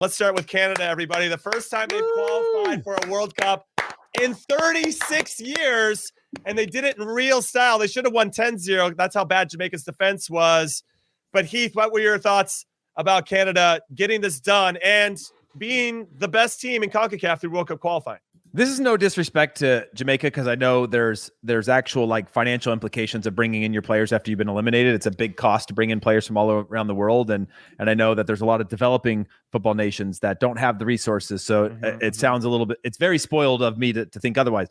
Let's start with Canada, everybody. The first time they've qualified for a World Cup in 36 years, and they did it in real style. They should have won 10-0. That's how bad Jamaica's defense was. But Heath, what were your thoughts about Canada getting this done and being the best team in Concacaf through World Cup qualifying? This is no disrespect to Jamaica, because I know there's actual like financial implications of bringing in your players after you've been eliminated. It's a big cost to bring in players from all around the world, and I know that there's a lot of developing football nations that don't have the resources. So it sounds a little bit. It's very spoiled of me to think otherwise.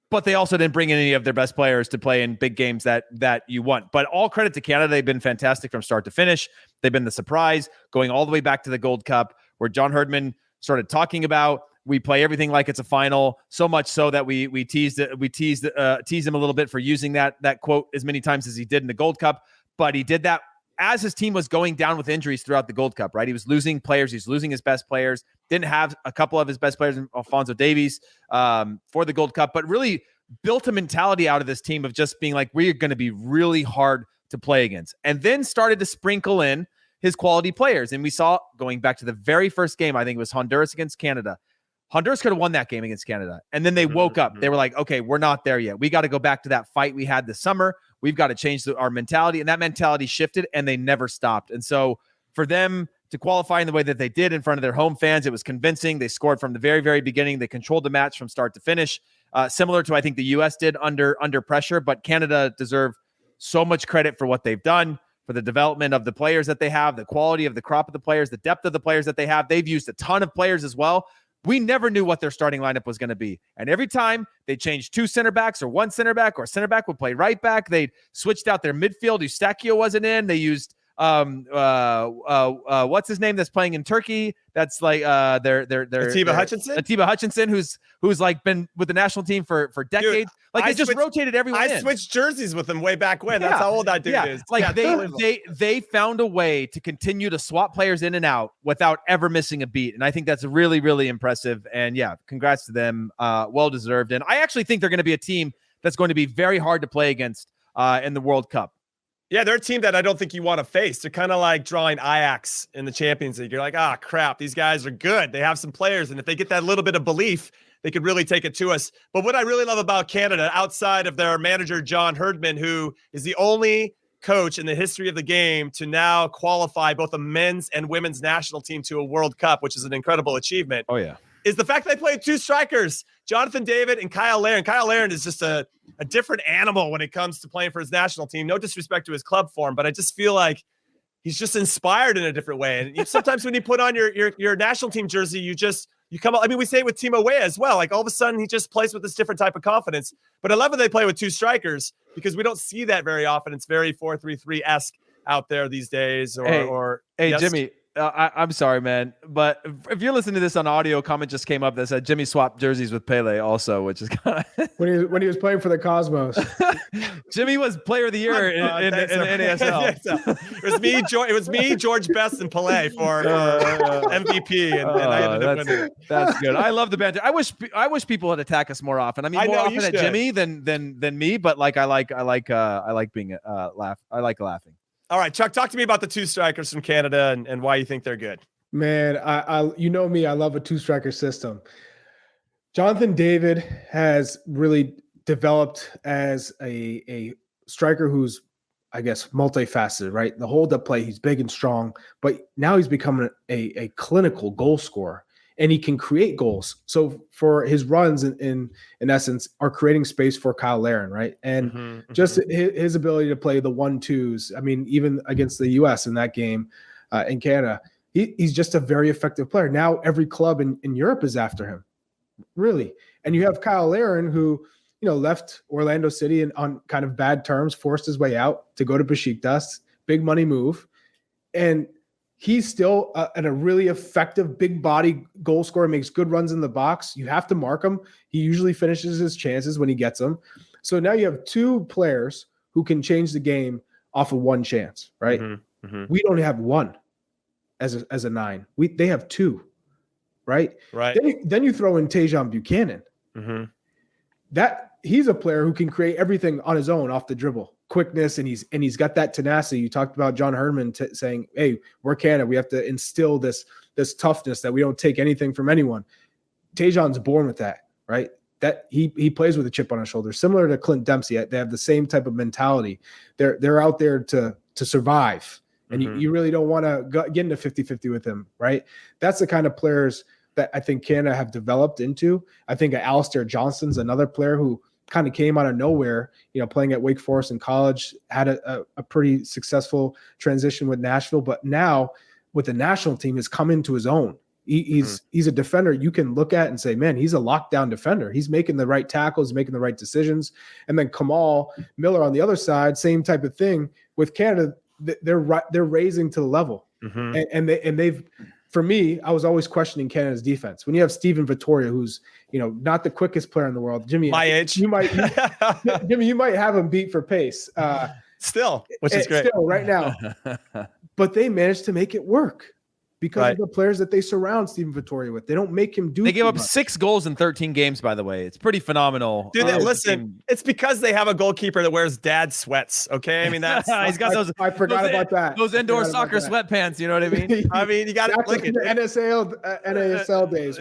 But they also didn't bring in any of their best players to play in big games that you want. But all credit to Canada. They've been fantastic from start to finish. They've been the surprise, going all the way back to the Gold Cup, where John Herdman started talking about, we play everything like it's a final, so much so that we teased him a little bit for using that quote as many times as he did in the Gold Cup. But he did that as his team was going down with injuries throughout the Gold Cup, right? He was losing players. He's losing his best players. Didn't have a couple of his best players, Alphonso Davies, for the Gold Cup, but really built a mentality out of this team of just being like, we're going to be really hard to play against. And then started to sprinkle in his quality players. And we saw, going back to the very first game, I think it was Honduras against Canada, Honduras could have won that game against Canada. And then they woke up. They were like, okay, we're not there yet. We got to go back to that fight we had this summer. We've got to change our mentality. And that mentality shifted, and they never stopped. And so for them to qualify in the way that they did in front of their home fans, it was convincing. They scored from the very, very beginning. They controlled the match from start to finish, similar to I think the U.S. did under pressure. But Canada deserve so much credit for what they've done, for the development of the players that they have, the quality of the crop of the players, the depth of the players that they have. They've used a ton of players as well. We never knew what their starting lineup was going to be. And every time they changed two center backs or one center back, or center back would play right back, they switched out their midfield. Eustaquio wasn't in. They used what's his name that's playing in Turkey? That's like Atiba Hutchinson, who's like been with the national team for decades. Dude, like they just rotated everyone. I switched jerseys with him way back when. That's how old that dude is. Like they found a way to continue to swap players in and out without ever missing a beat. And I think that's really, really impressive. And yeah, congrats to them. Well deserved. And I actually think they're going to be a team that's going to be very hard to play against in the World Cup. Yeah, they're a team that I don't think you want to face. They're kind of like drawing Ajax in the Champions League. You're like, crap, these guys are good. They have some players, and if they get that little bit of belief, they could really take it to us. But what I really love about Canada, outside of their manager, John Herdman, who is the only coach in the history of the game to now qualify both a men's and women's national team to a World Cup, which is an incredible achievement. Oh, yeah. Is the fact that they played two strikers, Jonathan David and Cyle Larin. Cyle Larin is just a different animal when it comes to playing for his national team. No disrespect to his club form, but I just feel like he's just inspired in a different way. And sometimes when you put on your national team jersey, you come up. I mean, we say it with Timo Weah as well. Like all of a sudden, he just plays with this different type of confidence. But I love when they play with two strikers, because we don't see that very often. It's very 4-3-3-esque out there these days. Hey, yes? Jimmy. I'm sorry, man, but if you're listening to this on audio, comment just came up that said Jimmy swapped jerseys with Pele also, which is kind of when he was playing for the Cosmos. Jimmy was player of the year in the NASL. It was me, George Best, and Pele for MVP, and I ended up winning. That's good. I love the banter. I wish people would attack us more often. I mean, more often at Jimmy than me, but like I like being laugh. I like laughing. All right, Chuck, talk to me about the two strikers from Canada and why you think they're good. Man, I you know me, I love a two-striker system. Jonathan David has really developed as a striker who's, I guess, multifaceted, right? The hold-up play, he's big and strong, but now he's become a clinical goal scorer, and he can create goals. So for his runs, in essence, are creating space for Cyle Larin, right? And just his ability to play the 1-2s. I mean, even against the U.S. in that game in Canada, he's just a very effective player. Now every club in Europe is after him, really. And you have Cyle Larin, who left Orlando City and on kind of bad terms, forced his way out to go to Besiktas, big money move, and he's still a really effective, big body goal scorer, makes good runs in the box. You have to mark him. He usually finishes his chances when he gets them. So now you have two players who can change the game off of one chance, right? We don't have one as a 9. They have two, right? Right. Then you throw in Tejan Buchanan. That he's a player who can create everything on his own off the dribble. quickness, and he's got that tenacity. You talked about John Herdman saying, "Hey, we're Canada. We have to instill this toughness that we don't take anything from anyone." Tajon's born with that, right? That he plays with a chip on his shoulder, similar to Clint Dempsey. They have the same type of mentality. They're out there to survive, and you really don't want to get into 50-50 with him, right? That's the kind of players that I think Canada have developed into. I think Alistair Johnston's another player who kind of came out of nowhere, playing at Wake Forest in college, had a pretty successful transition with Nashville, but now with the national team has come into his own. He's a defender you can look at and say, man, he's a lockdown defender. He's making the right tackles, making the right decisions. And then Kamal Miller on the other side, same type of thing with Canada. They're raising to the level. And they've, for me, I was always questioning Canada's defense. When you have Steven Vittoria, who's not the quickest player in the world, Jimmy, my age, Jimmy, you might have him beat for pace, still, which is great, still right now. But they managed to make it work because of the players that they surround Steven Vittoria with. They don't make him do. They gave up 6 goals in 13 games. By the way, it's pretty phenomenal. Dude, listen, it's because they have a goalkeeper that wears dad sweats. Okay, I mean that's he's got those. I forgot about that. Those indoor soccer sweatpants. You know what I mean? I mean, you got to look at the NASL days.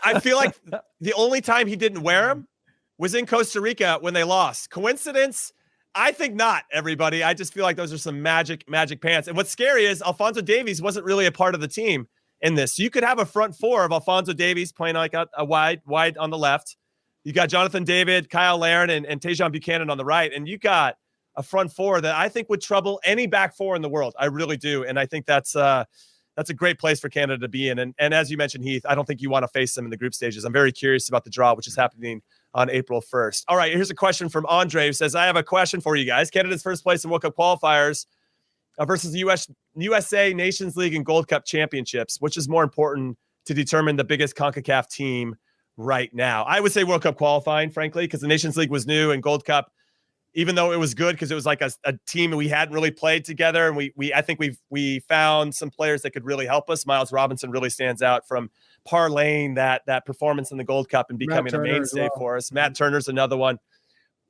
I feel like the only time he didn't wear them was in Costa Rica when they lost. Coincidence? I think not, everybody. I just feel like those are some magic pants. And what's scary is Alphonso Davies wasn't really a part of the team in this. So you could have a front four of Alphonso Davies playing like a wide on the left. You got Jonathan David, Cyle Larin, and Tajon Buchanan on the right. And you got a front four that I think would trouble any back four in the world. I really do. And I think that's a great place for Canada to be in. And as you mentioned, Heath, I don't think you want to face them in the group stages. I'm very curious about the draw, which is happening on April 1st. All right, here's a question from Andre who says, I have a question for you guys. Canada's first place in World Cup qualifiers versus the USA Nations League and Gold Cup championships. Which is more important to determine the biggest Concacaf team right now? I would say World Cup qualifying, frankly, because the Nations League was new and Gold Cup, even though it was good because it was like a team we hadn't really played together. And I think we found some players that could really help us. Miles Robinson really stands out from parlaying that performance in the Gold Cup and becoming a mainstay for us. Matt Turner's another one.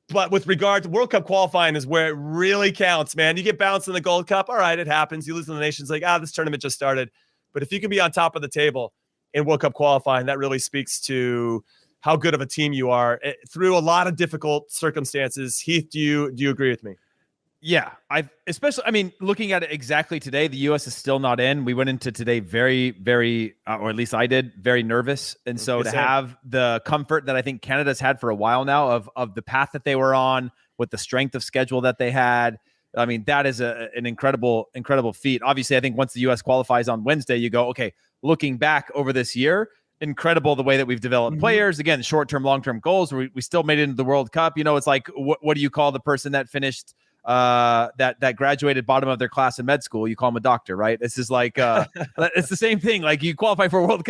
But with regard to World Cup qualifying is where it really counts, man. You get bounced in the Gold Cup. All right, it happens. You lose in the Nations League. This tournament just started. But if you can be on top of the table in World Cup qualifying, that really speaks to how good of a team you are through a lot of difficult circumstances. Heath, do you agree with me? Yeah, looking at it exactly today, the U.S. is still not in. We went into today very, very, or at least I did, very nervous. And so to have the comfort that I think Canada's had for a while now of the path that they were on with the strength of schedule that they had, I mean, that is an incredible feat. Obviously, I think once the U.S. qualifies on Wednesday, you go, okay, looking back over this year, incredible the way that we've developed players. Again, short-term, long-term goals. We still made it into the World Cup. It's like, what do you call the person that finished that graduated bottom of their class in med school? You call them a doctor, right? This is like it's the same thing. Like you qualify for a World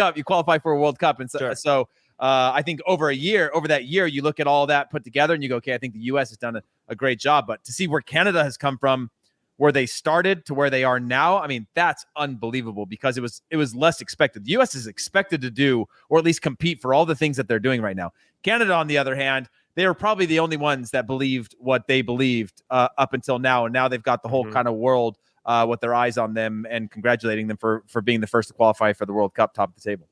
Cup, and so I think over that year, you look at all that put together and you go, okay, I think the U.S. has done a great job. But to see where Canada has come from, where they started to where they are now, I mean, that's unbelievable because it was less expected. The U.S. is expected to do, or at least compete for all the things that they're doing right now. Canada, on the other hand, they were probably the only ones that believed what they believed up until now. And now they've got the whole kind of world with their eyes on them and congratulating them for being the first to qualify for the World Cup, top of the table.